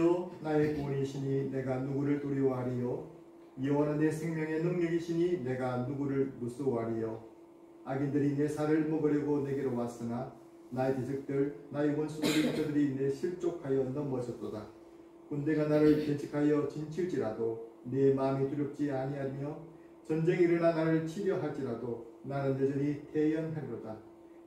주여 나의 구원이시니 내가 누구를 두려워하리요. 여호와는 내 생명의 능력이시니 내가 누구를 무서워하리요. 악인들이 내 살을 먹으려고 내게로 왔으나 나의 대적들 나의 원수들이 그들이 내 실족하여 넘어졌도다. 군대가 나를 계책하여 진칠지라도 내 마음이 두렵지 아니하며 전쟁이 일어나 나를 치려 할지라도 나는 여전히 태연하리로다.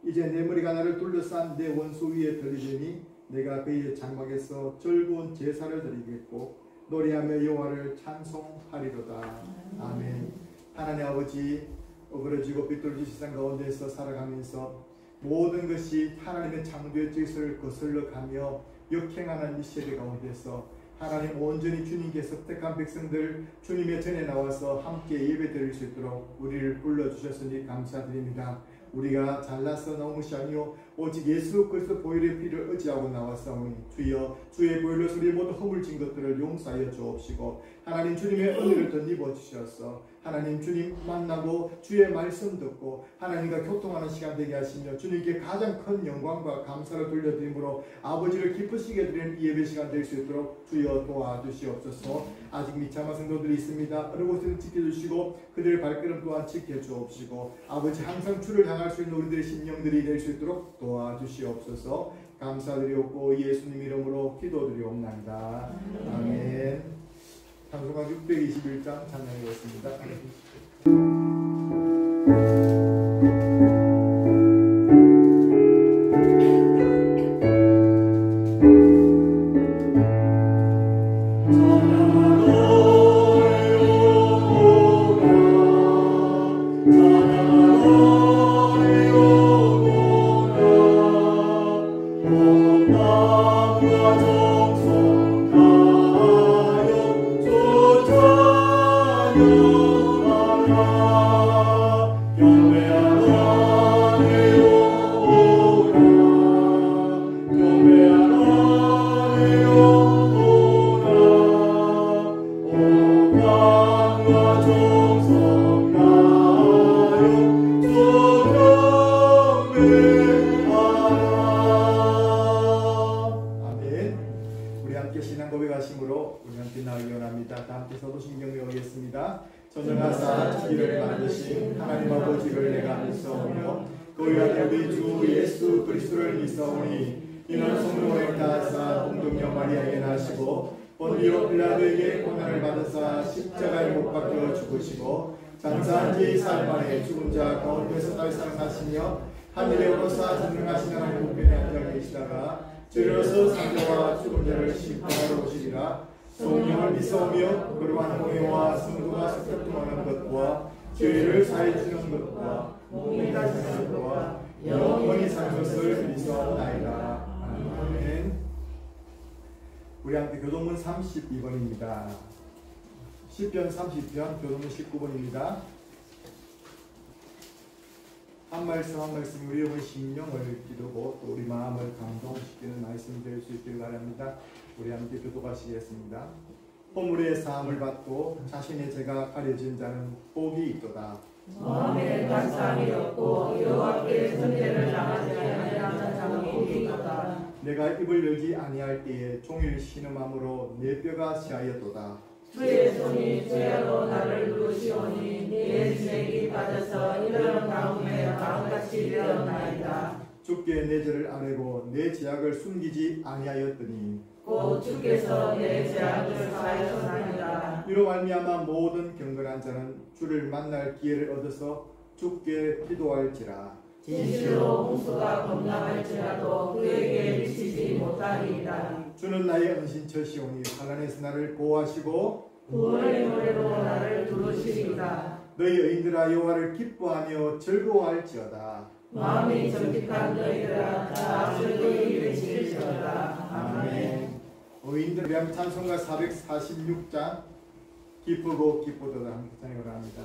이제 내 머리가 나를 둘러싼 내 원수 위에 들리리니 내가 그의 장막에서 즐거운 제사를 드리겠고 노래하며 여호와를 찬송하리로다. 아멘. 하나님 아버지, 어그러지고 비뚤어진 세상 가운데서 살아가면서 모든 것이 하나님의 창조의 질서를 거슬러 가며 역행하는 이 세대 가운데서 하나님 온전히 주님께서 택한 백성들 주님의 전에 나와서 함께 예배드릴 수 있도록 우리를 불러주셨으니 감사드립니다. 우리가 잘나서 나온 것이 아니요 오직 예수 그리스도 보혈의 피를 의지하고 나왔사오니 주여 주의 보혈로 우리 모든 허물진 것들을 용서하여 주옵시고 하나님 주님의 은혜를 덧입어 주셔서 하나님 주님 만나고 주의 말씀 듣고 하나님과 교통하는 시간 되게 하시며 주님께 가장 큰 영광과 감사를 돌려드림으로 아버지를 기쁘시게 드리는 예배 시간 될 수 있도록 주여 도와주시옵소서. 아직 미참한 성도들이 있습니다. 어느 곳에는 지켜주시고 그들의 발걸음 또한 지켜주옵시고 아버지 항상 주를 향할 수 있는 우리들의 심령들이 될 수 있도록 도와주시옵소서. 감사드리옵고 예수님 이름으로 기도드리옵나이다. 아멘. 찬송가 621장 찬양하겠습니다. 전능하사 지기를 만드신 하나님 아버지를 내가 믿사오며 그 위하여 우리 주 예수 그리스도를 믿사오니 이는 성령을 따사 동정녀 마리아에게 나시고 본디오 빌라도에게 고난을 받으사 십자가에 못 박혀 죽으시고 장사한 지 사흘 만에 죽은 자 가운데서 다시 사시며 하늘에 오르사 전능하신 하나님 우편에 앉아 계시다가 죄로서 상자와 죽은 자를 심판하러 오시리라. 성령을 믿사오며 거룩한 공예와 성도가 소통하는 것과 죄를 사해 주는 것과 몸이 다스리는 것과 영원히 사는 것을 믿사옵나이다. 아멘. 우리 함께 교동문 32번입니다. 시편 30편 교동문 19번입니다. 한 말씀 한 말씀 우리 영의 심령을 기르고 또 우리 마음을 감동시키는 말씀이 될 수 있기를 바랍니다. 우리 함께 교독하시겠습니다. 허물의 사함을 받고 자신의 죄가 가려진 자는 복이 있도다. 마음에 간사함이 없고 여호와께 전례를 당하지 아니하는 자는 복이 있도다. 내가 입을 열지 아니할 때에 종일 신음함으로 내 뼈가 시하였도다. 주의 손이 죄로 나를 누르시오니 내 죄악이 빠져서 이런 다음에 마음같이 되었나이다. 주께 내 죄를 아뢰고 내 죄악을 숨기지 아니하였더니 곧 주께서 내 죄악을 사하셨나이다. 이로 말미암아 모든 경건한 자는 주를 만날 기회를 얻어서 주께 기도할지라. 진실로 홍수가 범람할지라도 그에게 미치지 못하리이다. 주는 나의 은신처시오니 환난에서 나를 보호하시고 구원의 노래로 나를 부르시리이다. 너희 의인들아 여호와를 기뻐하며 즐거워할지어다. 마음이 정직한 너희들아 다 즐거이 외칠지어다. 아멘. 의인들 위한 찬송가 446장 기쁘고 기쁘도다 함께 찬양을 합니다.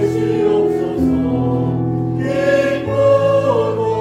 계시옵소서 기쁘고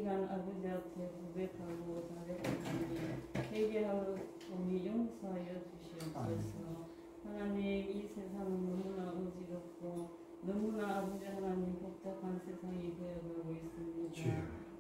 시간 아버지 앞에 고백하고 자백하니 회개하오니 용서하여 주시옵소서. 하나님, 이 세상은 너무나 어지럽고 너무나 아버지 하나님 복잡한 세상이 되어가고 있습니다.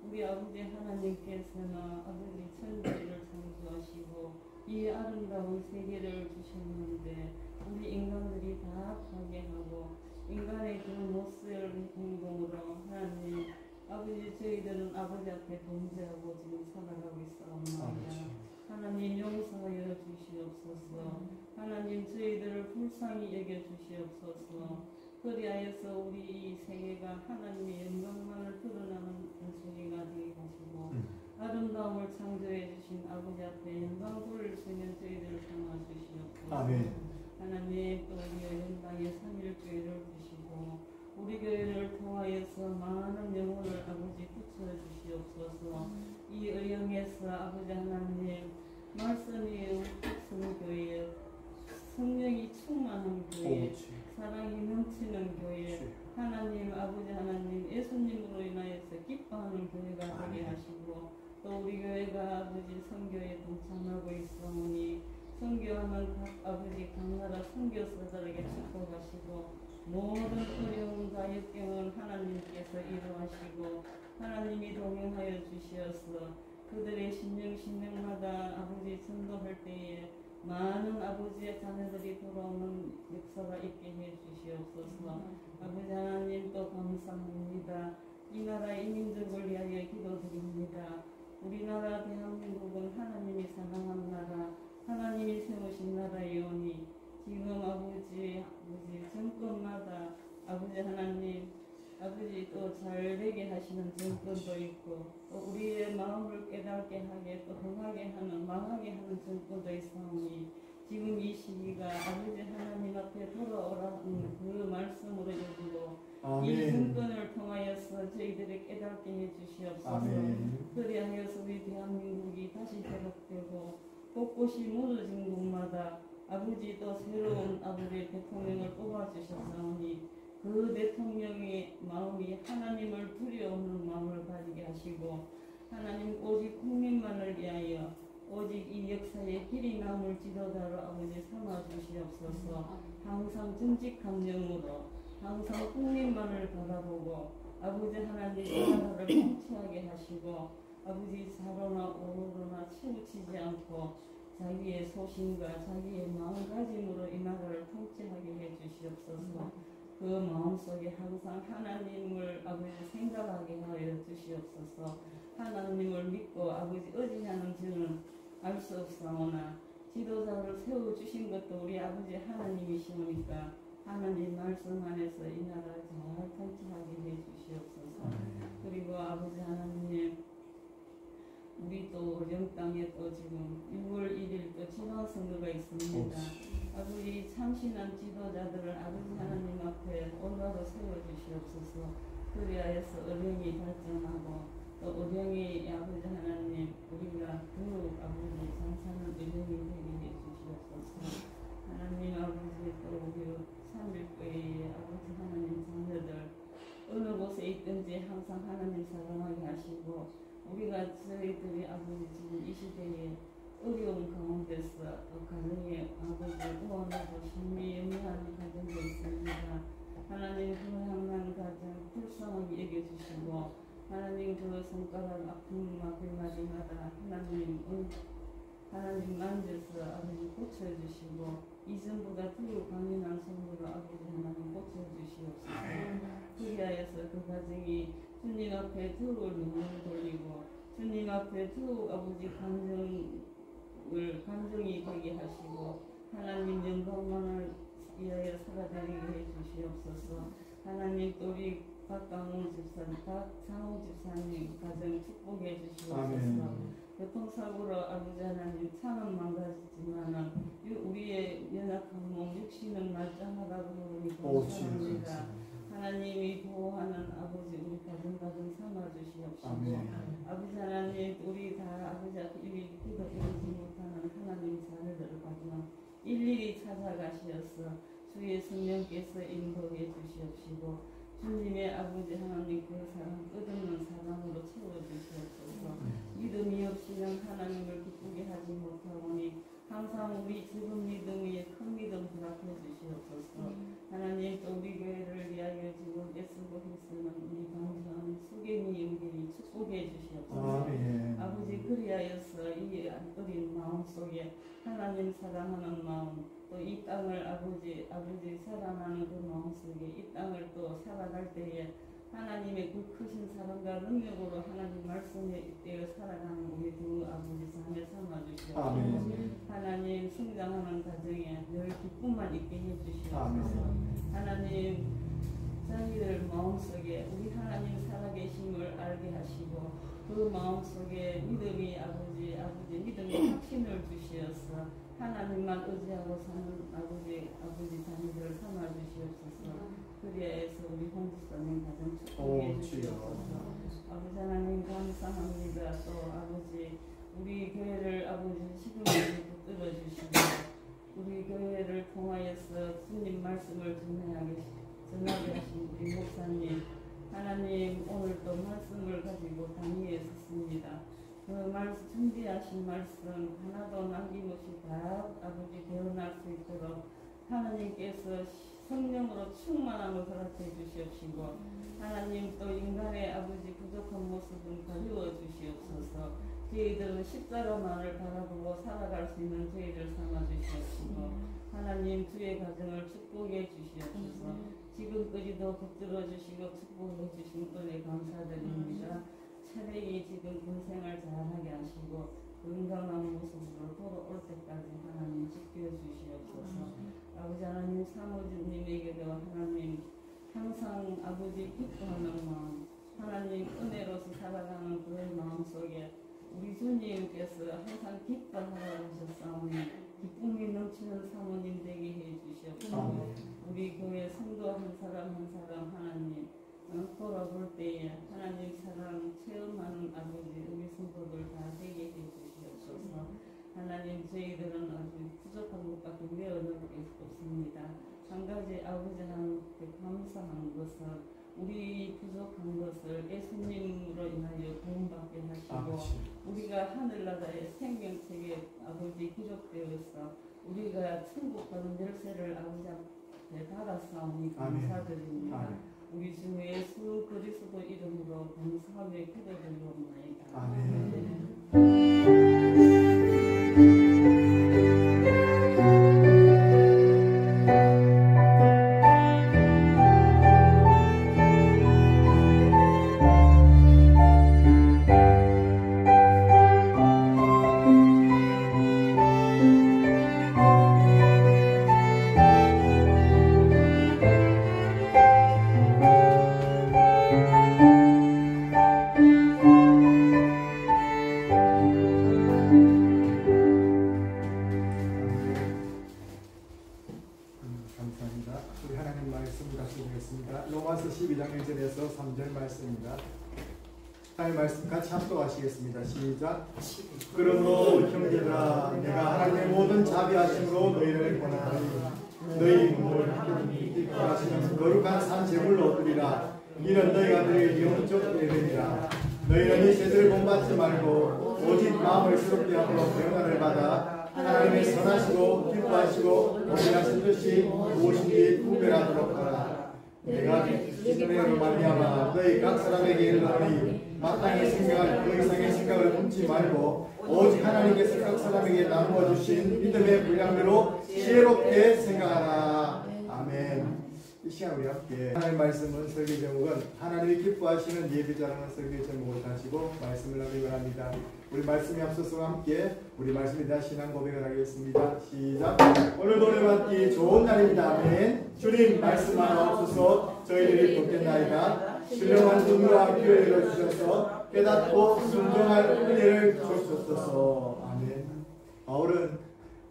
우리 아버지 하나님께서는 아버지 천지를 창조하시고 이 아름다운 세계를 주셨는데 우리 인간들이 다 파괴하고 인간의 그 못쓸 행동으로 하나님 아버지 저희들은 아버지 앞에 범죄하고 지금 살아가고 있사옵나이다. 하나님 용서하여 주시옵소서. 하나님 저희들을 불쌍히 여겨 주시옵소서. 그리하여서 우리 이 세계가 하나님의 영광만을 드러나는 세계가 되게 하시고 아름다움을 창조해 주신 아버지 앞에 영광 돌릴 수 있는 저희들을 통하 주시옵소서. 아멘. 하나님 또 우리 연방의 3.1교회를 주시고 우리 교회를 통하여서 많은 영혼을 아버지 붙여 주시옵소서. 이 의령에서 아버지 하나님 말씀이 성교회 성령이 충만한 교회 사랑이 넘치는 교회 하나님 아버지 하나님 예수님으로 인하여서 기뻐하는 교회가 되게 하시고 또 우리 교회가 아버지 선교에 동참하고 있사오니 선교하는 각 아버지 각 나라 선교사들에게 축복하시고 모든 어려움과 역경은 하나님께서 이루하시고 하나님이 동행하여 주시어서 그들의 신령마다 아버지 전도할 때에 많은 아버지의 자녀들이 돌아오는 역사가 있게 해 주시옵소서. 아버지 하나님 또 감사합니다. 이 나라 이 민족을 위하여 기도드립니다. 우리나라 대한민국은 하나님이 사랑한 나라 하나님이 세우신 나라이오니 지금 아버지 정권마다 아버지 하나님 아버지 또 잘 되게 하시는 정권도 있고 또 우리의 마음을 깨닫게 하게 또 흥하게 하는 망하게 하는 정권도 있사오니 지금 이 시기가 아버지 하나님 앞에 돌아오라는 그 말씀으로 여기고 이 정권을 통하여서 저희들이 깨닫게 해주시옵소서. 그리하여서 우리 대한민국이 다시 회복되고 곳곳이 무너진 곳마다 아버지 또 새로운 아버지 대통령을 뽑아주셨사오니 그 대통령의 마음이 하나님을 두려워하는 마음을 가지게 하시고 하나님 오직 국민만을 위하여 오직 이 역사의 길이 남을 지도자로 아버지 삼아 주시옵소서. 항상 정직한 영으로 항상 국민만을 바라보고 아버지 하나님 이 나라를 통치하게 하시고 아버지 사로나 오로나 치우치지 않고 자기의 소신과 자기의 마음가짐으로 이 나라를 통치하게 해 주시옵소서. 그 마음속에 항상 하나님을 아버지 생각하게 하여 주시옵소서. 하나님을 믿고 아버지 의지하는 저는 알 수 없사오나 지도자를 세워주신 것도 우리 아버지 하나님이시오니까 하나님 말씀 안에서 이 나라 잘 통치하게 해 주시옵소서. 그리고 아버지 하나님 우리 또 영땅에 또 지금 6월 1일 또 지방선거가 있습니다. 아버지 참신한 지도자들을 아버지 하나님 앞에 올바로 세워주시옵소서. 그리하여서 의령이 발전하고 또 의령이 아버지 하나님 우리가 더욱 아버지 장사는 의령이 되게 해주시옵소서. 하나님 아버지 또 우리 3.1교회의 아버지 하나님 자녀들 어느 곳에 있든지 항상 하나님 사랑하게 하시고 우리가 저희들이 아버지 지금 이 시대에 어려운 가운데서 또 가정에 아버지 도와내고 심히 염려하는 가정도 있습니다. 하나님 그 향난 가정 불쌍하게 여겨주시고 하나님 그 손가락 아픈 마디마다 하나님 만져서 아버지 고쳐주시고 이전보다 더 강인한 손으로 아버지 하나님 고쳐주시옵소서. 그리하여서 그 가정이 주님 앞에 더욱 눈물을 돌리고 주님 앞에 더욱 아버지 감정이 되게 하시고 하나님 영광만을 위하여 살아다니게 해주시옵소서. 하나님 또 우리 박상호 집사님 가정 축복해 주시옵소서. 교통사고로 아버지 하나님 차는 망가지지만 우리의 연약한 몸 육신은 말짱하다고 그러니 감사합니다. 하나님이 보호하는 아버지 우리 가정 삼아주시옵시고 아버지 하나님 우리 다 아버지 앞에 일일이 기도드리지 못하는 하나님 자녀들을 가지만 일일이 찾아가시어서 주의 성령께서 인도해 주시옵시고 주님의 아버지 하나님 그 사랑 끝없는 사랑으로 채워주시옵소서. 해 주시옵소서. 아멘. 아버지 그리하여서 이 어린 마음속에 하나님 사랑하는 마음, 또 이 땅을 아버지 사랑하는 그 마음속에 이 땅을 또 살아갈 때에 하나님의 그 크신 사랑과 능력으로 하나님 말씀에 떼어 살아가는 우리 두 아버지 자녀 삼아주시옵소서. 아멘. 하나님 성장하는 가정에 늘 기쁨만 있게 해주시옵소서. 아멘. 하나님 자기들 마음속에 우리 하나님 살아계심을 알게 하시고 그 마음속에 믿음이 아버지 믿음의 확신을 주시어서 하나님만 의지하고 사는 아버지 자녀들을 삼아 주시옵소서. 그리하여서 우리 홍지사님 가정 축복해 주시옵소서. 아버지 하나님 감사합니다. 또 아버지 우리 교회를 아버지 시금을 붙들어 주시고 우리 교회를 통하여서 주님 말씀을 전하게 하신 우리 목사님 하나님 오늘 또 말씀을 가지고 단위에 섰습니다. 그 말씀 준비하신 말씀 하나도 남김없이 다 아버지 배워날 수 있도록 하나님께서 성령으로 충만함을 허락해 주시옵시고 하나님 또 인간의 아버지 부족한 모습은 가리워 주시옵소서. 저희들은 십자가만을 바라보고 살아갈 수 있는 저희들 삼아 주시옵시고 하나님 주의 가정을 축복해 주시옵소서. 지금까지도 붙들어 주시고 축복해 주신 은혜 감사드립니다. 차례히 지금 군생활 잘하게 하시고 건강한 모습으로 돌아올 때까지 하나님 지켜주시옵소서. 아버지 하나님 사모님에게도 하나님 항상 아버지 기뻐하는 마음 하나님 은혜로서 살아가는 그의 마음속에 우리 주님께서 항상 기뻐하라고 하셨사오니 기쁨이 넘치는 사모님 되게 해주시옵소서. 우리 교회 성도 한 사람 한 사람 하나님 돌아볼 때에 하나님 사랑 체험하는 아버지 우리 성도들 다 되게 해주시옵소서. 하나님 저희들은 아주 부족한 것밖에 외워낼 게 없습니다. 한 가지 아버지 하나님께 감사한 것은 우리 부족한 것을 예수님으로 인하여 도움받게 하시고 우리가 하늘나라의 생명책에 아버지 기록되어서 우리가 천국 가는 열쇠를 아버지 앞에 받았사오니 감사드립니다. 아멘. 우리 주 예수 그리스도 이름으로 감사하며 기도드리옵나이다. 아멘. 감사합니다. 우리 하나님 말씀 같이 보겠습니다. 로마서 12장 1절에서 3절 말씀입니다. 하나님 말씀 같이 합독하시겠습니다. 시작. 그러므로 형제들아 내가 하나님의 모든 자비하심으로 너희를 권하노니 너희 몸을 하나님이 기뻐하시는 거룩한 산 제물로 드리라. 이는 너희가 드릴 영적 예배니라. 너희는 이 세대를 본받지 말고 오직 마음을 새롭게 하므로 변화를 받아 하나님의 선하시고 기뻐하시고 동일하신 뜻이 무엇인지 구별하도록 하라. 내가 주님으로 말미암아 너희 각 사람에게 이르노니 마땅히 생각할 그 이상의 생각을 품지 말고 오직 하나님께서 각 사람에게 나누어 주신 믿음의 분량대로 지혜롭게 생각하라. 아멘. 이 시간 우리 함께 하나님 말씀은 설교 제목은 하나님이 기뻐하시는 예배자라는 설교 제목을 가지고 말씀을 나누기 바랍니다. 우리 말씀에 앞서서 함께 우리 말씀에 대한 신앙 고백을 하겠습니다. 시작. 오늘 노래 받기 좋은 날입니다. 아멘. 주님 말씀 하나 없어서 저희들이 돕겠나이다. 신령한 눈과 귀를 열어주셔서 깨닫고 순종할 은혜를 주옵소서. 아멘. 바울은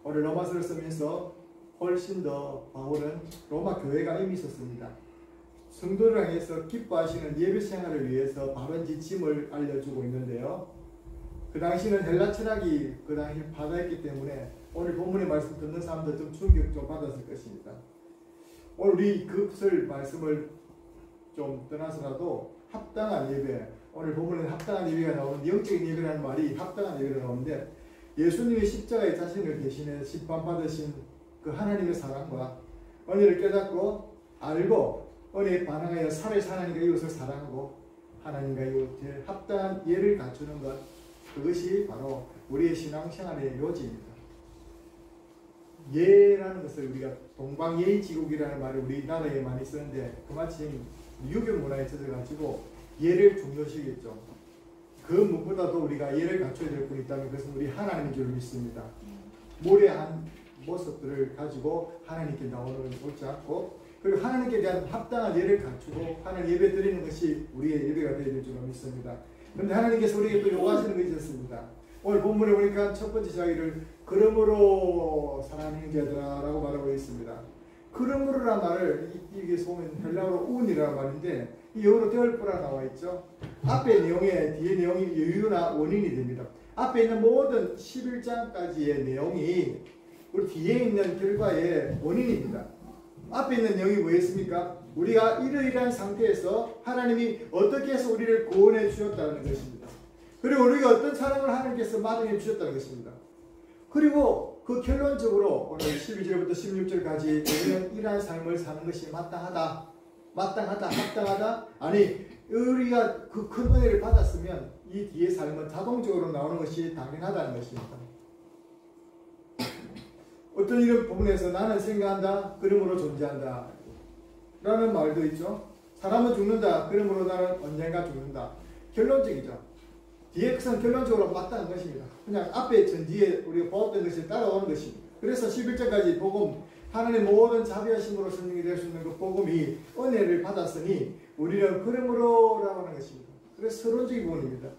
오늘 로마서를 쓰면서 훨씬 더 바울은 로마 교회가 이미 있었습니다. 성도를 향해서 기뻐하시는 예배 생활을 위해서 바른 지침을 알려주고 있는데요. 그 당시는 헬라 철학이 그 당시 바다였기 때문에 오늘 본문의 말씀 듣는 사람들 좀 충격 좀 받았을 것입니다. 오늘 우리 그것을 말씀을 좀 떠나서라도 합당한 예배, 오늘 본문에 합당한 예배가 나오는데 영적인 예배라는 말이 합당한 예배가 나오는데 예수님의 십자가의 자신을 대신해 심판받으신 그 하나님의 사랑과 은혜를 깨닫고 알고 은혜에 반응하여 살을 사랑하니까 이것을 사랑하고 하나님과의 합당한 예를 갖추는 것, 그것이 바로 우리의 신앙생활의 요지입니다. 예라는 것을 우리가 동방예의지국이라는 말을 우리나라에 많이 쓰는데, 그마침 유교 문화에 젖어가지고 예를 중요시했죠. 그 무엇보다도 우리가 예를 갖춰야 될 분이 있다면 그것은 우리 하나님인 줄 믿습니다. 모래한 모습들을 가지고 하나님께 나오는 것은 옳지 않고, 그리고 하나님께 대한 합당한 예를 갖추고 하나님 예배 드리는 것이 우리의 예배가 되어야 될 줄 믿습니다. 그런데 하나님께서 우리에게 또 요구하시는 것이 있었습니다. 오늘 본문에 보니까 첫 번째 이야기를 그러므로 사랑하는 형제들아라고 말하고 있습니다. 그러므로란 말을 이게 보면 헬라어로 운이라는 말인데, 이 영어로 therefore 나와 있죠. 앞에 내용에 뒤에 내용이 이유나 원인이 됩니다. 앞에 있는 모든 11장까지의 내용이 우리 뒤에 있는 결과의 원인입니다. 앞에 있는 내용이 뭐였습니까? 우리가 이러이러한 상태에서 하나님이 어떻게 해서 우리를 구원해 주셨다는 것입니다. 그리고 우리가 어떤 사랑을 하나님께서 마련해 주셨다는 것입니다. 그리고 그 결론적으로 오늘 12절부터 16절까지 우리는 이러한 삶을 사는 것이 마땅하다, 합당하다, 아니 우리가 그 큰 은혜를 받았으면 이 뒤의 삶은 자동적으로 나오는 것이 당연하다는 것입니다. 어떤 이런 부분에서 나는 생각한다, 그러므로 존재한다 라는 말도 있죠. 사람은 죽는다, 그러므로 나는 언젠가 죽는다. 결론적이죠. 뒤에 것은 결론적으로 맞다는 것입니다. 그냥 앞에 전지에 우리가 보았던 것이 따라오는 것입니다. 그래서 11절까지 복음, 하나님의 모든 자비하심으로 설명이 될 수 있는 그 복음이 은혜를 받았으니 우리는 그러므로라고 하는 것입니다. 그래서 서론적인 부분입니다.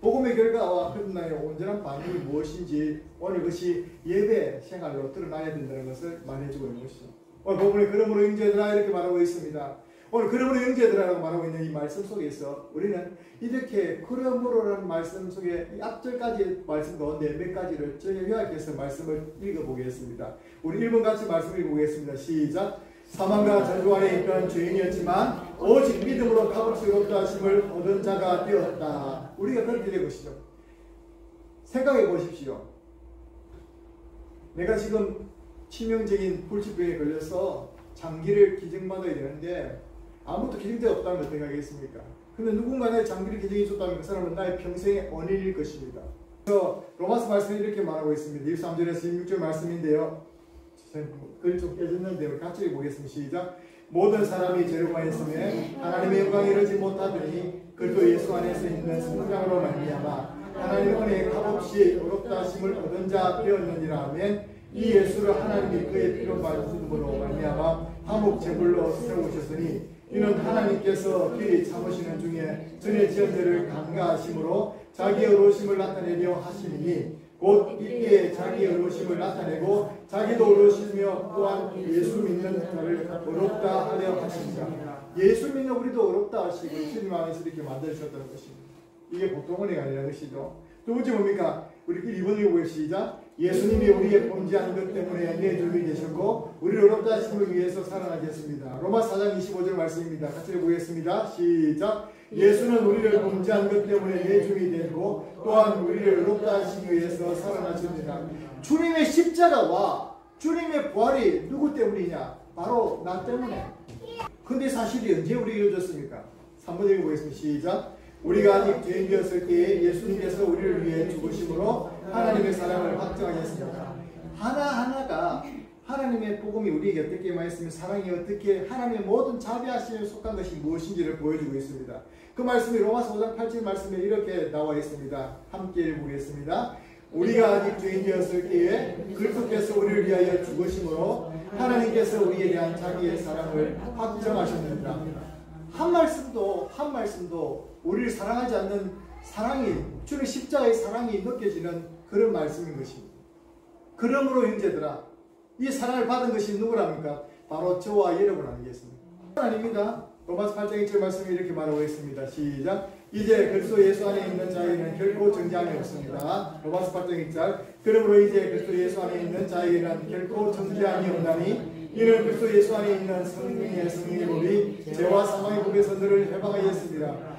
복음의 결과와 끝나의 온전한 반응이 무엇인지 오늘 그것이 예배 생활로 드러나야 된다는 것을 말해주고 있는 것이죠. 오늘 복음에 그러므로 형제들아 이렇게 말하고 있습니다. 오늘 그러므로 형제들아라고 말하고 있는 이 말씀 속에서 우리는 이렇게 그러므로라는 말씀 속에 이 앞절까지의 말씀 가운데 몇 가지를 저희 요약해서 말씀을 읽어보겠습니다. 우리 1번 같이 말씀 읽어보겠습니다. 시작. 사망과 저주 안에 있던 죄인이었지만 오직 믿음으로 값없이 의롭다 하심을 얻은 자가 되었다. 우리가 그렇게 된 것이죠. 생각해 보십시오. 내가 지금 치명적인 불치병에 걸려서 장기를 기증받아야 되는데 아무것도 기증되어 없다는 걸 어떻게 하겠습니까? 근데 누군가 내 장기를 기증해 줬다면 그 사람은 나의 평생의 언인일 것입니다. 그래서 로마서 말씀이 이렇게 말하고 있습니다. 13절에서 16절 말씀인데요. 글 좀 깨졌는데 우리 같이 읽어보겠습니다. 시작. 모든 사람이 죄를 범했음에 하나님의 영광에 이르지 못하더니 그리스도 예수 안에서 있는 성장으로 말미암아 하나님의 은혜에 값없이 의롭다 하심을 얻은 자 되었느니라 하면 이 예수를 하나님이 그의 피로 받으심으로 말미암아 화목 제물로 세우셨으니 이는 하나님께서 길이 참으시는 중에 전에 지은 죄를 간과하심으로 자기의 의로우심을 나타내려 하심이니 곧 이때 자기의 의로우심을 나타내고 자기도 의로우시며 또한 예수 믿는 자를 의롭다 하려 하십니다. 예수 믿는 우리도 의롭다 하시고 주님 안에서 이렇게 만들어주셨다는 것입니다. 이게 보통 은혜가 아니라는 것이죠. 두 번째 뭡니까? 우리 2번 읽어보겠습니다. 시작. 예수님이 우리의 범죄한 것 때문에 내주님이 되셨고 우리를 의롭다 하심을 위해서 살아나셨습니다. 로마 4장 25절 말씀입니다. 같이 읽어보겠습니다. 시작. 예수는 우리를 범죄한 것 때문에 내주님이 되고 또한 우리를 의롭다 하시기 위해서 살아나셨습니다. 주님의 십자가와 주님의 부활이 누구 때문이냐? 바로 나 때문에. 근데 사실이 언제 우리가 이루어졌습니까? 3번 읽어보겠습니다. 시작. 우리가 아직 죄인되었을 때에 예수님께서 우리를 위해 죽으심으로 하나님의 사랑을 확증하셨습니다. 하나하나가 하나님의 복음이 우리에게 어떻게 말했으면 사랑이 어떻게 하나님의 모든 자비하심에 속한 것이 무엇인지를 보여주고 있습니다. 그 말씀이 로마서 5장 8절 말씀에 이렇게 나와 있습니다. 함께 읽어보겠습니다. 우리가 아직 죄인되었을 때에 그리스도께서 우리를 위하여 죽으심으로 하나님께서 우리에 대한 자기의 사랑을 확정하셨느니라. 한 말씀도 우리를 사랑하지 않는 사랑이, 주의 십자가의 사랑이 느껴지는 그런 말씀인 것입니다. 그러므로 형제들아, 이 사랑을 받은 것이 누구랍니까? 바로 저와 여러분 아니겠습니까? 아닙니다. 로마서 8장 1절 말씀이 이렇게 말하고 있습니다. 시작. 이제 그리스도 예수 안에 있는 자에게는 결코 정죄함이 없습니다. 로마서 8장 1절. 그러므로 이제 그리스도 예수 안에 있는 자에게는 결코 정죄함이 없나니 이는 그리스도 예수 안에 있는 성령의 법이 죄와 사망의 법에서 너를 해방하였습니다.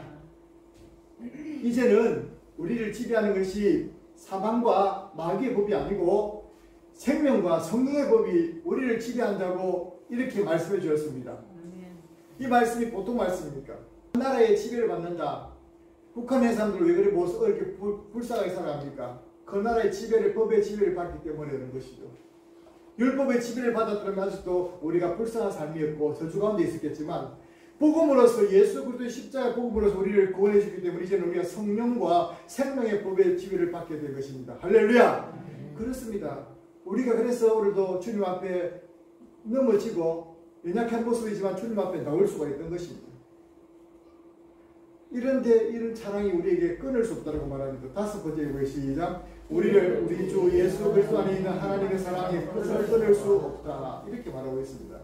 이제는 우리를 지배하는 것이 사망과 마귀의 법이 아니고 생명과 성령의 법이 우리를 지배한다고 이렇게 말씀해 주었습니다. 이 말씀이 보통 말씀입니까? 나라의 지배를 받는다. 북한의 사람들 왜 그래 이렇게 불쌍하게 살아갑니까? 그 나라의 지배를, 법의 지배를 받기 때문에 그런 것이죠. 율법의 지배를 받았더라면 아직도 우리가 불쌍한 삶이었고 저주 가운데 있었겠지만 복음으로서 예수 그리스도의 십자가 복음으로서 우리를 구원해 주기 때문에 이제는 우리가 성령과 생명의 법의 지배를 받게 된 것입니다. 할렐루야. 그렇습니다. 우리가 그래서 오늘도 주님 앞에 넘어지고 연약한 모습이지만 주님 앞에 나올 수가 있던 것입니다. 이런 찬양이 우리에게 끊을 수 없다고 말합니다. 다섯 번째 시작. 우리를 우리 주 예수 그리스도 안에 있는 하나님의 사랑에 끝을 끊을 수 없다. 이렇게 말하고 있습니다.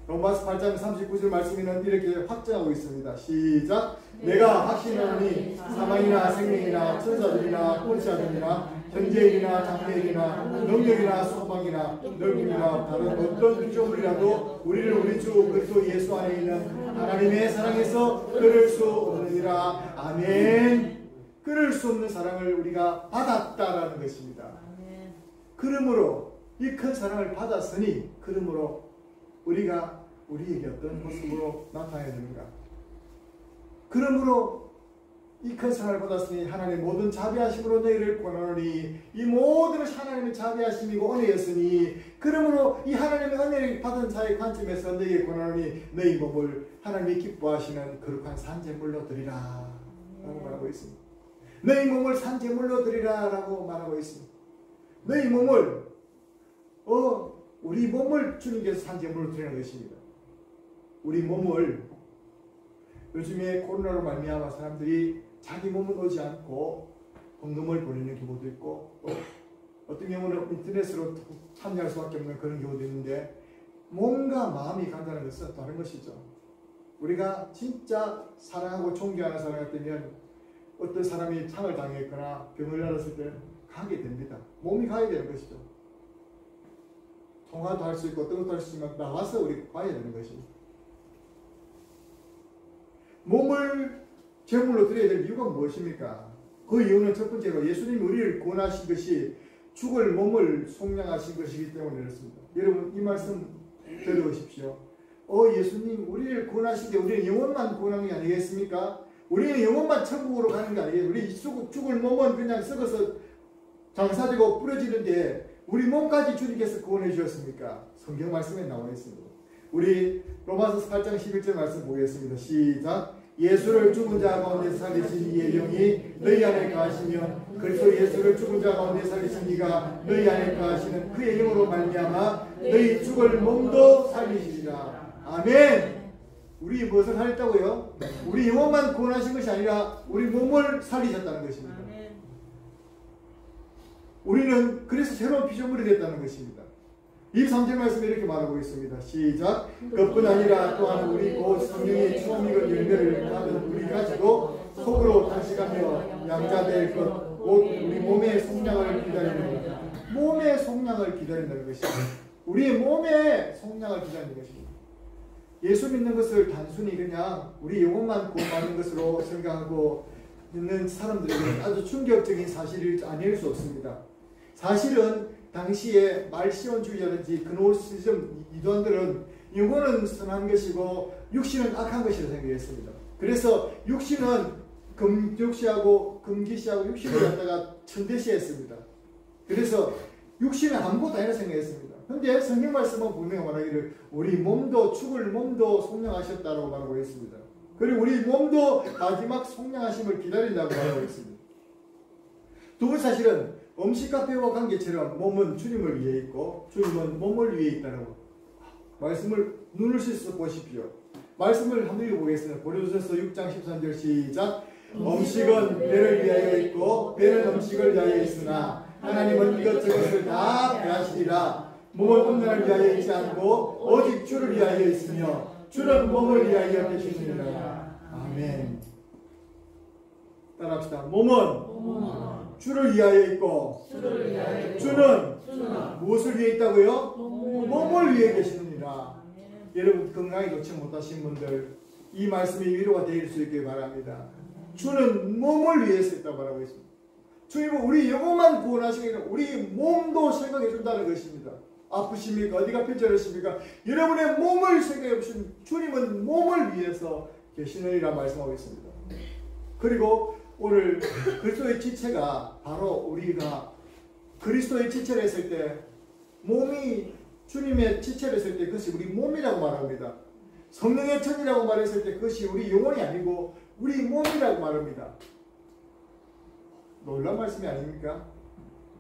로마서 8장 39절 말씀에는 이렇게 확정하고 있습니다. 시작. 내가 확신하노니 사망이나 생명이나 천사들이나 권세자들이나 현재일이나 장래일이나 능력이나 소망이나 넓음이나 다른 어떤 피조물이라도 우리를 우리 주 그리스도 예수 안에 있는 하나님의 사랑에서 끊을 수 없느니라. 아멘. 끊을 수 없는 사랑을 우리가 받았다라는 것입니다. 그러므로 이 큰 사랑을 받았으니 그러므로 우리가 우리에게 어떤 모습으로 나타나야 되는가? 그러므로 이 큰 사랑을 받았으니 하나님의 모든 자비하심으로 너희를 권하노니 이 모든 것이 하나님의 자비하심이고 은혜였으니 그러므로 이 하나님의 은혜를 받은 자의 관점에서 너희에게 권하노니 너희 몸을 하나님이 기뻐하시는 거룩한 산제물로 드리라 라고 말하고 있습니다. 너희 몸을 산제물로 드리라 라고 말하고 있습니다. 너희 몸을 우리 몸을 주님께서 산제물로 드리는 것입니다. 우리 몸을 요즘에 코로나로 말미암아 사람들이 자기 몸을 오지 않고 헌금을 보내는 경우도 있고 어떤 경우는 인터넷으로 참여할 수밖에 없는 그런 경우도 있는데 몸과 마음이 간다는 것은 다른 것이죠. 우리가 진짜 사랑하고 존경하는 사람 같으면 어떤 사람이 창을 당했거나 병을 앓았을 때 가게 됩니다. 몸이 가야 되는 것이죠. 통화도 할 수 있고 어떤 것도 할 수 있지만 나와서 우리 봐야 되는 것입니다. 몸을 제물로 드려야 될 이유가 무엇입니까? 그 이유는 첫 번째로 예수님이 우리를 구원하신 것이 죽을 몸을 속량하신 것이기 때문에 그렇습니다. 여러분 이 말씀 들어보십시오. 예수님 우리를 구원하신 게 우리는 영혼만 구원한 게 아니겠습니까? 우리는 영혼만 천국으로 가는 게 아니에요. 우리 죽을 몸은 그냥 썩어서 장사되고 뿌려지는데 우리 몸까지 주님께서 구원해 주셨습니까? 성경 말씀에 나와 있습니다. 우리 로마서 8장 11절 말씀 보겠습니다. 시작. 예수를 죽은 자 가운데 살리신 이의 영이 너희 안에 거하시며 그리스도 예수를 죽은 자 가운데 살리신 이가 너희 안에 거하시는 그의 영으로 말미암아 너희 죽을 몸도 살리시리라. 아멘. 우리 무엇을 살렸다고요? 우리 영혼만 구원하신 것이 아니라 우리 몸을 살리셨다는 것입니다. 우리는 그래서 새로운 피조물이 됐다는 것입니다. 이 3절 말씀에 이렇게 말하고 있습니다. 시작. 그뿐 아니라 또한 우리 곧 성령의 처음 익은 열매를 받은 우리 가지고 속으로 탄식하며 양자될 것 곧 우리 몸의 속량을 기다리는 것. 몸의 속량을 기다린다는 것입니다. 우리 몸의 속량을 기다리는 것입니다. 예수 믿는 것을 단순히 그냥 우리 영혼만 구원받는 것으로 생각하고 있는 사람들에게는 아주 충격적인 사실이 아닐 수 없습니다. 사실은 당시에 말시온주의자든지 그노시즘 이단들은 영혼은 선한 것이고 육신은 악한 것이라고 생각했습니다. 그래서 육신은 금족시하고 금기시하고 육신을 갖다가 천대시했습니다. 그래서 육신은 아무것도 아니라 생각했습니다. 그런데 성경 말씀은 분명히 말하기를 우리 몸도 죽을 몸도 속량하셨다고 말하고 있습니다. 그리고 우리 몸도 마지막 속량하심을 기다린다고 말하고 있습니다. 두 번째 사실은 음식과 관계처럼 몸은 주님을 위해 있고 주님은 몸을 위해 있다고 말씀을 눈을 씻어 보십시오. 말씀을 한번 읽어보겠습니다. 고린도전서 6장 13절 시작. 음식은 배를 위하여 있고 배는 음식을 위하여 있으나 하나님은 이것저것을 다 배하시리라. 몸은 음란을 위하여 있지 않고 오직 주를 위하여 있으며 주는 몸을 위하여 계시느니라. 아멘. 따라합시다. 몸은 주를 위하여 있고 주는 무엇을 위해 있다고요? 몸을 위해 계시느니라. 여러분 건강에 놓지 못하신 분들 이 말씀이 위로가 될 수 있길 바랍니다. 주는 몸을 위해서 있다고 말하고 있습니다. 주님은 우리 영혼만 구원하시기 위해 우리 몸도 생각해 준다는 것입니다. 아프십니까? 어디가 편찮으십니까? 여러분의 몸을 생각해 보시면 주님은 몸을 위해서 계시느니라 말씀하고 있습니다. 그리고 오늘 그리스도의 지체가 바로 우리가 그리스도의 지체를 했을 때 몸이 주님의 지체를 했을 때 그것이 우리 몸이라고 말합니다. 성령의 천이라고 말했을 때 그것이 우리 영혼이 아니고 우리 몸이라고 말합니다. 놀라운 말씀이 아닙니까?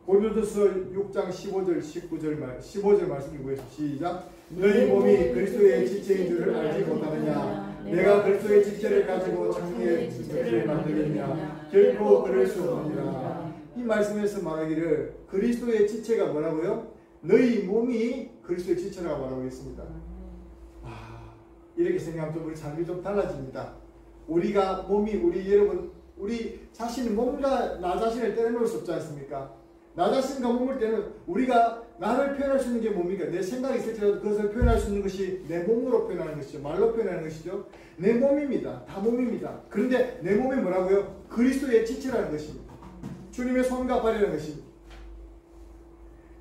고린도전서 6장 15절 말씀 읽어보겠습니다. 시작. 너희 몸이 그리스도의 지체인 줄을 알지 못하느냐? 내가 그리스도의 지체를 가지고 장래의 지체를 만들겠냐? 결코 그럴 수 없느니라. 이 말씀에서 말하기를 그리스도의 지체가 뭐라고요? 너희 몸이 그리스도의 지체라고 말하고 있습니다. 이렇게 생각하면 좀 우리 삶이 좀 달라집니다. 우리가 몸이 우리 자신은 몸과 나 자신을 떼어놓을 수 없지 않습니까? 나 자신과 몸을 떼는 우리가 나를 표현할 수 있는 게 뭡니까? 내 생각이 있을지라도 그것을 표현할 수 있는 것이 내 몸으로 표현하는 것이죠. 말로 표현하는 것이죠. 내 몸입니다. 다 몸입니다. 그런데 내 몸이 뭐라고요? 그리스도의 지체라는 것입니다. 주님의 손과 발이라는 것입니다.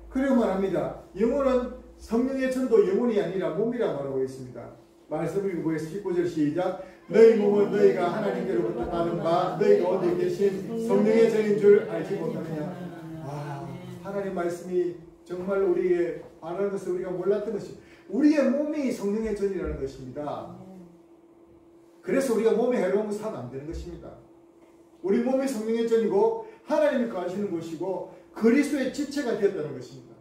그리고 말합니다. 영혼은 성령의 천도 영혼이 아니라 몸이라고 말하고 있습니다. 말씀을 읽어보겠습니다. 19절 시작. 너희 몸은 너희가 하나님께로부터 받은 바 너희 가운데 계신 성령의 전인 줄 알지 못하느냐. 하나님 말씀이 정말 우리에게 바라는 것을 우리가 몰랐던 것이 우리의 몸이 성령의 전이라는 것입니다. 그래서 우리가 몸에 해로운 것을 하면 안 되는 것입니다. 우리 몸이 성령의 전이고 하나님이 거하시는 곳이고 그리스도의 지체가 되었다는 것입니다.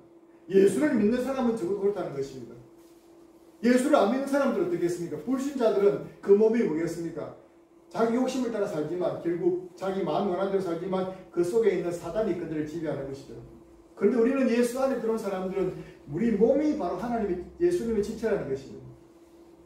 예수를 믿는 사람은 적어도 그렇다는 것입니다. 예수를 안 믿는 사람들은 어떻게 했습니까? 불신자들은 그 몸이 뭐겠습니까? 자기 욕심을 따라 살지만 결국 자기 마음이 원하는 대로 살지만 그 속에 있는 사단이 그들을 지배하는 것이죠. 그런데 우리는 예수 안에 들어온 사람들은 우리 몸이 바로 하나님의 예수님의 지체라는 것입니다.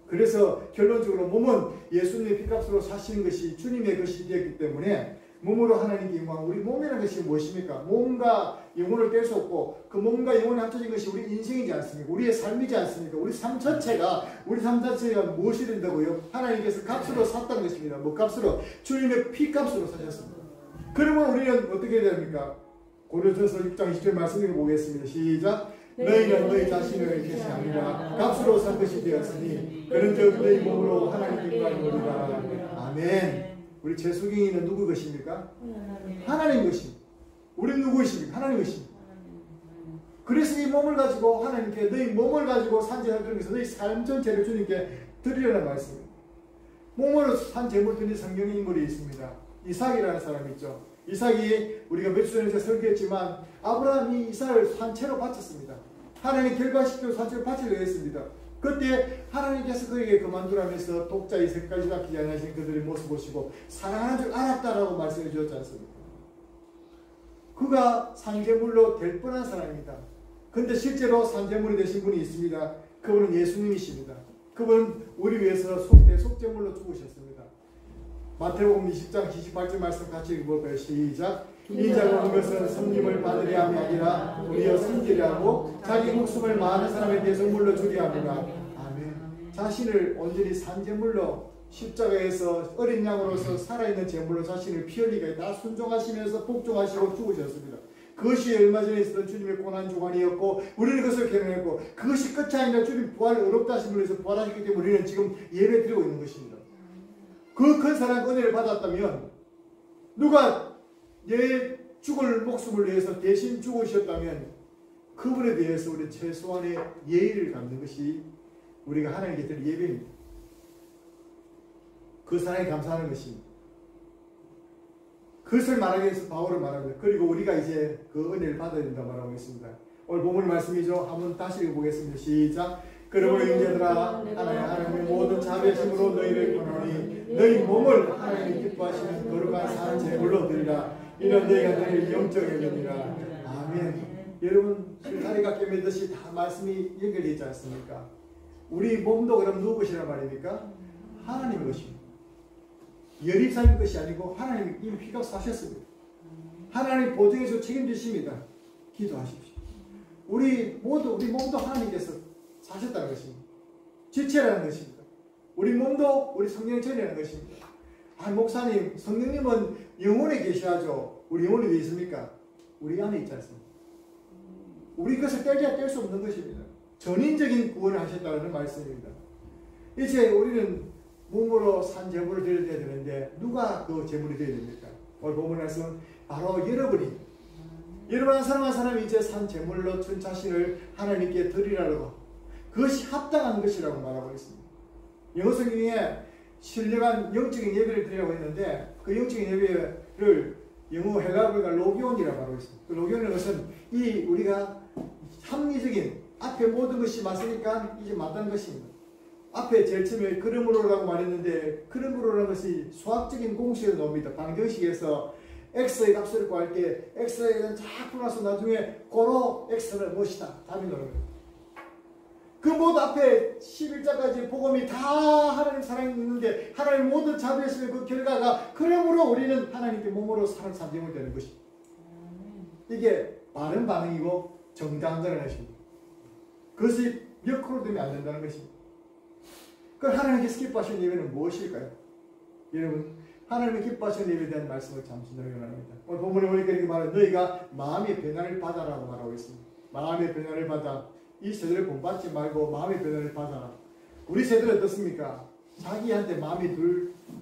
그래서 결론적으로 몸은 예수님의 피값으로 사시는 것이 주님의 것이 되었기 때문에 몸으로 하나님께 영광. 우리 몸이라는 것이 무엇입니까? 몸과 영혼을 뗄 수 없고 그 몸과 영혼이 합쳐진 것이 우리 인생이지 않습니까? 우리의 삶이지 않습니까? 우리 삶 자체가 무엇이 된다고요? 하나님께서 값으로 샀다는 것입니다. 뭐 값으로? 주님의 피값으로 사셨습니다. 그러면 우리는 어떻게 해야 됩니까? 고린도전서 6장 20절 말씀 읽어보겠습니다. 시작. 너희는 너희 자신을 것이 아니라 값으로 산 것이 되었으니 그런즉 너희 몸으로 하나님께 영광을 돌리라. 아멘. 우리 제수경이는 누구 것입니까? 하나님 것입니다. 우리는 누구이십니까? 하나님 것입니다. 그래서 이 몸을 가지고 하나님께 너희 몸을 가지고 산제를 드리면서 너희 삶 전체를 주님께 드리라는 말씀입니다. 몸으로 산 제물 드린 성경의 인물이 있습니다. 이삭이라는 사람이 있죠. 이삭이 우리가 몇 주 전에 설교했지만 아브라함이 이삭을 산채로 바쳤습니다. 하나님 결과시키고 산채로 바치려고 했습니다. 그때 하나님께서 그에게 그만두라면서 독자 이삭까지 아끼지 않으신 그들의 모습 보시고 사랑하는 줄 알았다라고 말씀해 주셨지 않습니까? 그가 산제물로 될 뻔한 사람입니다. 그런데 실제로 산제물이 되신 분이 있습니다. 그분은 예수님이십니다. 그분은 우리 위해서 대속제물로 죽으셨습니다. 마태복음 20장 28절 말씀 같이 읽어볼까요? 시작. 인자가 온 것은 성님을 받으려 함이 아니라 우리여 섬기려 하고 자기 목숨을 많은 사람에 대해서 물러 주려 합니다. 아멘. 자신을 온전히 산제물로 십자가에서 어린 양으로서 살아있는 제물로 자신을 피 흘리게 다 순종하시면서 복종하시고 죽으셨습니다. 그것이 얼마 전에 있었던 주님의 고난주간이었고 우리는 그것을 경험했고 그것이 끝이 아니라 주님 부활을 어렵다 하신 분에서 부활하셨기 때문에 우리는 지금 예배 드리고 있는 것입니다. 그 큰 사랑 은혜를 받았다면 누가 내 죽을 목숨을 위해서 대신 죽으셨다면 그분에 대해서 우리 최소한의 예의를 갖는 것이 우리가 하나님께 드릴 예배입니다. 그 사랑에 감사하는 것입니다. 그것을 말하기 위해서 바울을 말합니다. 그리고 우리가 이제 그 은혜를 받아야 된다 말하고 있습니다. 오늘 본문 말씀이죠. 한번 다시 읽어보겠습니다. 시작. 그러므로 형제들아 하나님의 모든 자비하심으로 너희를 권하노니 너희 몸을 하나님 기뻐하시는 거룩한 산 제물로 드리라. 이는 너희가 드릴 영적 예배니라. 아멘. 여러분 실타리가 깨매듯이 다 말씀이 연결되어 있지 않습니까? 우리 몸도 그럼 누구 것이란 말입니까? 하나님의 것입니다. 여립사님 것이 아니고 하나님이 이미 피값 사셨습니다. 하나님 보증해서 책임지십니다. 기도하십시오. 우리 몸도 하나님께서 사셨다는 것입니다. 지체라는 것입니다. 우리 몸도 우리 성령의 전이라는 것입니다. 목사님, 성령님은 영혼에 계셔야죠. 우리 영혼이 어디 있습니까? 우리 안에 있지 않습니까? 우리 것을 뗄 수 없는 것입니다. 전인적인 구원을 하셨다는 말씀입니다. 이제 우리는 몸으로 산 제물을 드려야 되는데 누가 그 제물이 되어야 됩니까? 오늘 본문 말씀은 바로 여러분이 여러분 한 사람 한 사람이 이제 산 제물로 전 자신을 하나님께 드리라고 그것이 합당한 것이라고 말하고 있습니다. 영어 성경에 신령한 영적인 예배를 드리라고 했는데 그 영적인 예배를 영어 헬라어가 로기온이라고 말하고 있습니다. 그 로기온이라는 것은 이 우리가 합리적인 앞에 모든 것이 맞으니까 이제 맞다는 것입니다. 앞에 제일 처음에 그러므로라고 말했는데 그러므로라는 것이 수학적인 공식으로 나옵니다. 방정식에서 x의 값을 구할 때 x에 대한 쫙 풀어서 나중에 고로 x는 무엇이다 답이 나오는 거예요. 그 모두 앞에 11자까지 복음이 다 하나님 사랑이 있는데 하나님 모든 자비했으면 그 결과가 그러므로 우리는 하나님께 몸으로 사는 산증을 되는 것입니다. 이게 바른 반응이고 정당한 것입니다. 그것이 역으로 되면 안 된다는 것입니다. 그 하나님께서 기뻐하시는 예배는 무엇일까요? 여러분 하나님의 기뻐하시는 예배에 대한 말씀을 잠시 나누겠습니다. 오늘 본문에 보니까 이렇게 말하는 너희가 마음의 변화를 받아라고 말하고 있습니다. 마음의 변화를 받아 이 세대를 본받지 말고 마음의 변화를 받아라. 우리 세대는 어떻습니까? 자기한테 마음이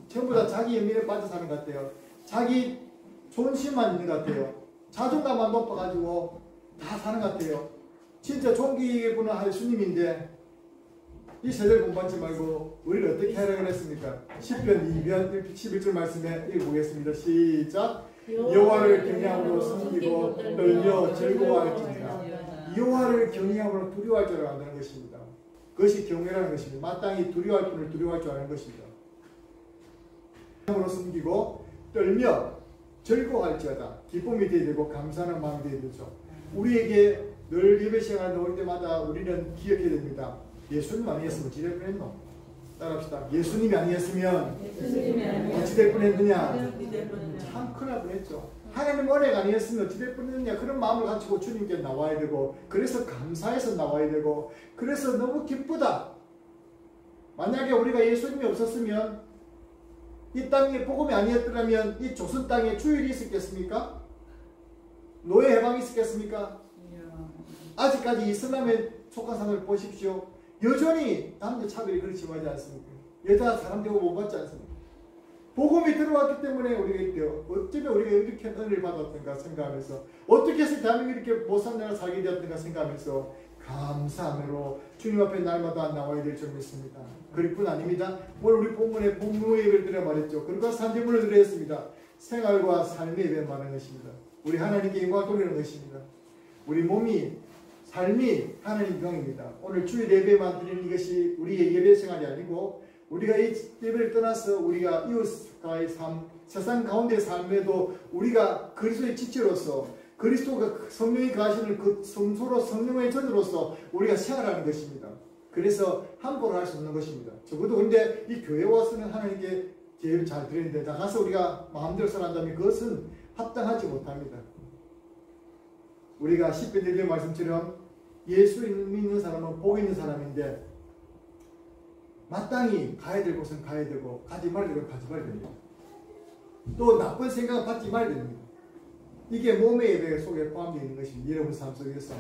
전부 다 자기 연민에 빠져 사는 것 같아요. 자기 존심만 있는 것 같아요. 자존감만 높아가지고 다 사는 것 같아요. 진짜 존귀구나 예수님인데 이 세대를 본받지 말고 우리를 어떻게 하라고 했습니까? 10편 2편 11절 말씀에 읽어보겠습니다. 시작. 여호와를 경외함으로 섬기고 떨며 즐거워할지니라. 여호와를 경외함으로 두려워할 줄 안다는 것입니다. 그것이 경외라는 것입니다. 마땅히 두려워할 분을 두려워할 줄 아는 것입니다. 경외함으로 섬기고 떨며 즐거워할지어다. 기쁨이 되어야 되고 감사하는 마음이 되어야 되죠. 우리에게 늘 예배 시간에 나올 때마다 우리는 기억해야 됩니다. 예수님 아니었으면 어찌 될 뻔했노? 따라합시다. 예수님이 아니었으면 어찌 될 뻔했느냐? 참 큰일 날 뻔했죠. 하나님 은혜가 아니었으면 어찌 될 뻔했느냐? 그런 마음을 가지고 주님께 나와야 되고 그래서 감사해서 나와야 되고 그래서 너무 기쁘다. 만약에 우리가 예수님이 없었으면 이 땅에 복음이 아니었더라면 이 조선 땅에 주일이 있었겠습니까? 노예 해방이 있었겠습니까? 아직까지 이슬람에 속한 사람을 보십시오. 여전히 남녀 차별이 그렇게 심하지 않습니까? 여자 사람 되고 못 받지 않습니까? 복음이 들어왔기 때문에 우리가 있대요. 어쩌면 우리가 이렇게 은혜를 받았던가 생각하면서 어떻게 해서 대한민국이 이렇게 못 사는 나라 살게 되었던가 생각하면서 감사함으로 주님 앞에 날마다 나와야 될 줄 믿습니다. 그럴 뿐 아닙니다. 오늘 우리 본문에 본문 예배를 드려 말했죠. 그리고 산제물을 드렸습니다. 생활과 삶의 예배를 말하는 것입니다. 우리 하나님께 영광을 돌리는 것입니다. 우리 몸이 삶이 하나님 영입니다. 오늘 주일 예배만 드리는 것이 우리의 예배 생활이 아니고 우리가 이 예배를 떠나서 우리가 이웃과의 삶, 세상 가운데의 삶에도 우리가 그리스도의 지체로서 그리스도가 성령이 가시는 그 성소로 성령의 전으로서 우리가 생활하는 것입니다. 그래서 함부로 할 수 없는 것입니다. 적어도 근데 이 교회 와서는 하나님께 예배를 잘 드리는데 나가서 우리가 마음대로 살아간다면 그것은 합당하지 못합니다. 우리가 10편 1절 말씀처럼 예수 믿는 사람은 복 있는 사람인데 마땅히 가야 될 곳은 가야 되고 가지 말아야 될 곳은 가지 말아야 됩니다. 또 나쁜 생각은 받지 말아야 됩니다. 이게 몸의 예배 속에 포함되어 있는 것입니다. 여러분 삶 속에서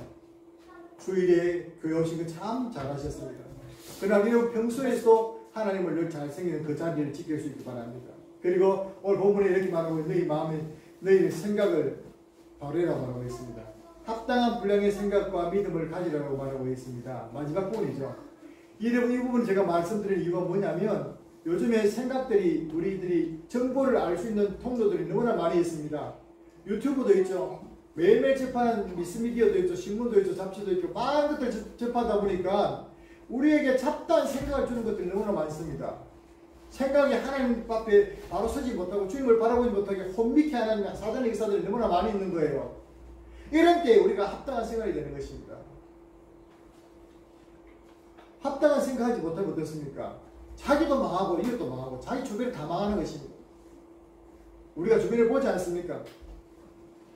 주일에 교회 오신 거 참 잘하셨습니다. 그러나 여러분 평소에도 하나님을 늘 잘 생기는 그 자리를 지킬 수 있기 바랍니다. 그리고 오늘 본문에 이렇게 말하고 너희 마음에 너희 생각을 바르라고 말하고 있습니다. 합당한 분량의 생각과 믿음을 가지라고 말하고 있습니다. 마지막 부분이죠. 이 부분 제가 말씀드린 이유가 뭐냐면 요즘에 생각들이 우리들이 정보를 알 수 있는 통로들이 너무나 많이 있습니다. 유튜브도 있죠. 매일매일 접하는 미스미디어도 있죠. 신문도 있죠. 잡지도 있고 많은 것들 접하다 보니까 우리에게 잡다한 생각을 주는 것들이 너무나 많습니다. 생각이 하나님 앞에 바로 서지 못하고 주님을 바라보지 못하게 혼미케 하는 사단의 기사들이 너무나 많이 있는 거예요. 이런 때 우리가 합당한 생각이 되는 것입니다. 합당한 생각하지 못하면 어떻습니까? 자기도 망하고 이것도 망하고 자기 주변이 다 망하는 것입니다. 우리가 주변을 보지 않습니까?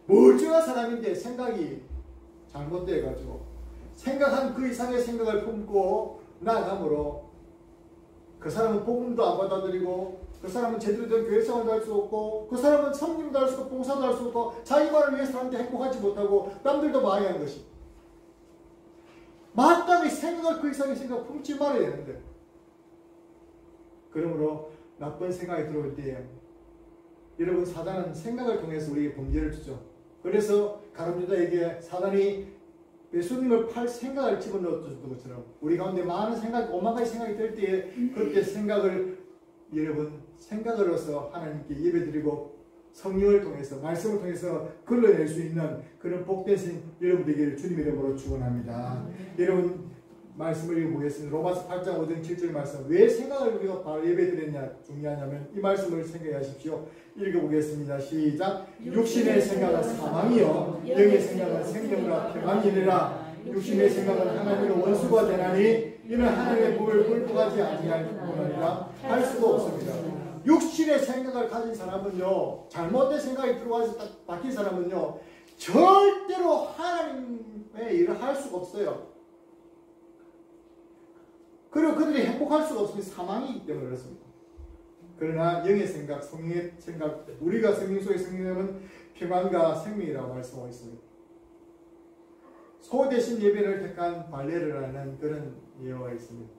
멀쩡한 사람인데 생각이 잘못돼가지고 생각한 그 이상의 생각을 품고 나아가므로 그 사람은 복음도 안 받아들이고 그 사람은 제대로 된 교회생활도 할 수 없고 그 사람은 섬김도 할 수 없고 봉사도 할 수 없고 자기만을 위해서 사람한테 행복하지 못하고 남들도 망해하는 것입니다. 마땅히 생각을 그 이상의 생각을 품지 말아야 되는데 그러므로 나쁜 생각이 들어올 때 여러분 사단은 생각을 통해서 우리에게 범죄를 주죠. 그래서 가룟유다에게 사단이 예수님을 팔 생각을 집어넣어줬던 것처럼 우리 가운데 많은 생각, 오만 가지 생각이 들 때에 그때 생각을 여러분 생각으로서 하나님께 예배드리고 성령을 통해서 말씀을 통해서 걸러낼 수 있는 그런 복된 신 여러분 되기를 주님의 이름으로 축원합니다. 여러분 말씀을 읽어보겠습니다. 로마서 8장 5절 7절 말씀. 왜 생각을 우리가 바로 예배드렸냐 중요하냐면 이 말씀을 생각하십시오. 읽어보겠습니다. 시작. 육신의 생각은 사망이요 영의 생각은 생명과 평안이니라. 육신의 생각은 하나님의 원수가 되나니 이는 하나님의 법을 불복하지 아니하니라 할 수가 없습니다. 육신의 생각을 가진 사람은요, 잘못된 생각이 들어와서 바뀐 사람은요, 절대로 하나님의 일을 할 수가 없어요. 그리고 그들이 행복할 수가 없습니다. 사망이기 때문에 그렇습니다. 그러나 영의 생각, 성령의 생각, 우리가 생명 속에 생명하면 평안과 생명이라고 말씀하고 있습니다. 소 대신 예배를 택한 발레르라는 그런 예화가 있습니다.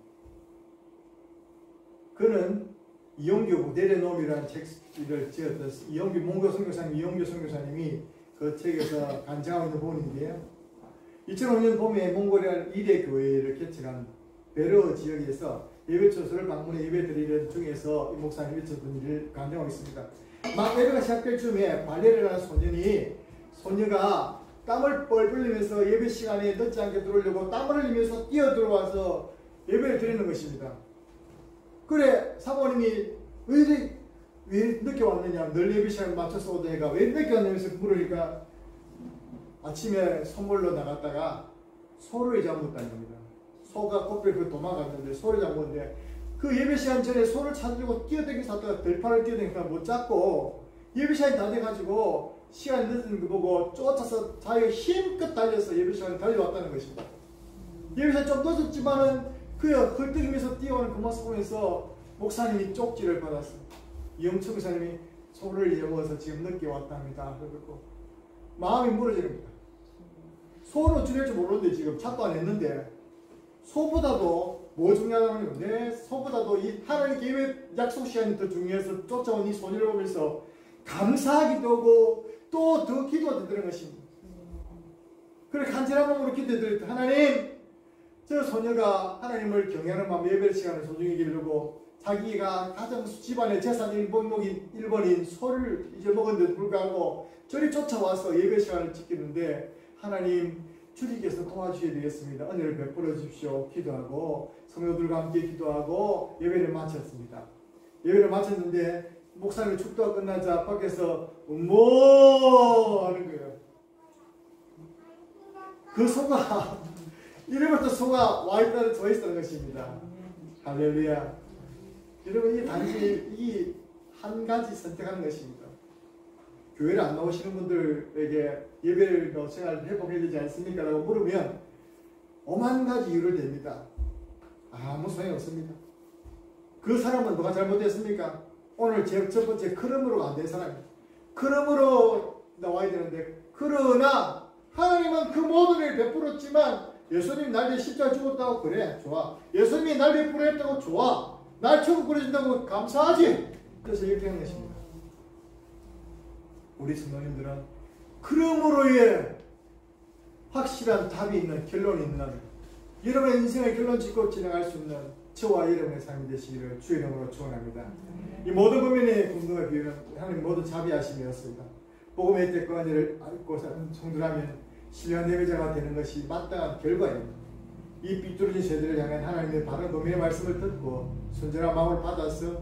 그는 이용규 모델의놈이라는 책을 지었던 이용규 몽고 선교사님 이용규 선교사님이 그 책에서 간증하고 있는 부분인데요. 2005년 봄에 몽골리아 1대 교회를 개척한 베르 지역에서 예배 처소를 방문해 예배 드리는 중에서 이 목사님이 있었던 일을 간증하고 있습니다. 막 예배가 시작될 즈음에 발레르라는 소녀가 땀을 뻘 흘리면서 예배 시간에 늦지 않게 들어오려고 땀을 흘리면서 뛰어 들어와서 예배를 드리는 것입니다. 그래 사모님이 왜 늦게 왔느냐, 늘 예배 시간에 맞춰서 오던 애가 왜 늦게 왔냐면서 물으니까 아침에 선물로 나갔다가 소를 잡았다는 겁니다. 소가 꽃배를 도망갔는데 소를 잡았는데 그 예배 시간 전에 소를 찾으려고 뛰어다니면서 왔다가 들판을 뛰어다니니까 못 잡고 예배 시간이 다 돼가지고 시간이 늦은 거 보고 쫓아서 자기가 힘껏 달려서 예배 시간에 달려왔다는 것입니다. 예배 시간이 좀 늦었지만은 그가 헐떡이면서 뛰어오는 그 모습 보면서 목사님이 쪽지를 받았어요. 이영철 목사님이 소를 잃어먹어서 지금 늦게 왔답니다. 그리고 마음이 무너집니다. 소는 줄일 줄 모르는데 지금 찾도 안 했는데 소보다도 뭐 중요하냐면 내 소보다도 이 하나님께 예배 약속 시간이 더 중요해서 쫓아온 이 소녀를 보면서 감사하기도 하고 또 더 기도가 되는 것입니다. 그래 간절한 마음으로 기도드릴 때 하나님 저 소녀가 하나님을 경외하는 마음 예배 시간을 소중히 기르고 자기가 가장 집안의 재산 1번인 소를 잊어먹었는데도 불구하고 저리 쫓아와서 예배 시간을 지키는데 하나님 주님께서 도와주셔야 되겠습니다. 은혜를 베풀어 주십시오. 기도하고 성도들과 함께 기도하고 예배를 마쳤습니다. 예배를 마쳤는데 목사님 축도가 끝나자 밖에서 뭐 하는 거예요. 그 소가 이름부터 소가 와있다는 저 있다는 것입니다. 할렐루야. 여러분 이 단지 이 한 가지 선택하는 것입니다. 교회를 안 나오시는 분들에게 예배를 생활 회복해야 되지 않습니까? 라고 물으면 오만 가지 이유를 댑니다. 아무 소용이 없습니다. 그 사람은 뭐가 잘못됐습니까? 오늘 첫 번째 크럼으로 안 된 사람입니다. 크럼으로 나와야 되는데 그러나 하나님은 그 모든 걸 베풀었지만 예수님이 날 위해 십자가 죽었다고 그래 좋아. 예수님이 날 베풀었다고 좋아. 날 천국 보내준다고 감사하지. 그래서 이렇게 하는 것입니다. 우리 성도님들은 그러므로의 확실한 답이 있는 결론이 있는 여러분의 인생의 결론 짓고 진행할 수 있는 저와 여러분의 삶이 되시기를 주의 이름으로 축원합니다. 이 모든 고민의 궁극의 비유는 하나님 모두 자비하심이었습니다. 복음의 혜택과 은혜를 알고 사는 성도라면 신령한 예배자가 되는 것이 마땅한 결과입니다. 이 삐뚤어진 세대를 향한 하나님의 바른 고민의 말씀을 듣고 순전한 마음을 받아서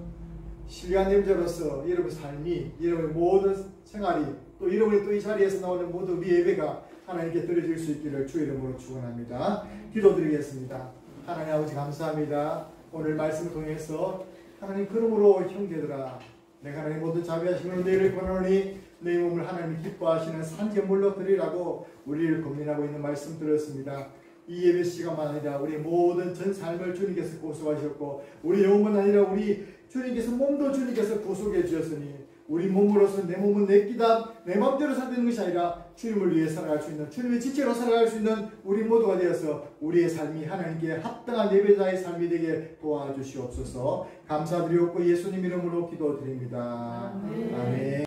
신령한 예배자로서 여러분 삶이 여러분의 모든 생활이 또 여러분이 또 이 자리에서 나오는 모든 우리 예배가 하나님께 드려질 수 있기를 주의 이름으로 축원합니다. 기도드리겠습니다. 하나님 아버지 감사합니다. 오늘 말씀을 통해서 하나님 그러므로 형제들아 내가 하나님 모든 자비하시는 너희를 권하노니 내 몸을 하나님 기뻐하시는 산재물로 드리라고 우리를 고민하고 있는 말씀 들었습니다. 이 예배 시간만 아니라 우리 모든 전 삶을 주님께서 구속하셨고 우리 영혼만 아니라 우리 주님께서 몸도 주님께서 구속해 주셨으니 우리 몸으로서 내 몸은 내 기담 내 마음대로 살는 것이 아니라 주님을 위해 살아갈 수 있는, 주님의 지체로 살아갈 수 있는 우리 모두가 되어서 우리의 삶이 하나님께 합당한 예배자의 삶이 되게 도와주시옵소서. 감사드리옵고 예수님 이름으로 기도드립니다. 아멘.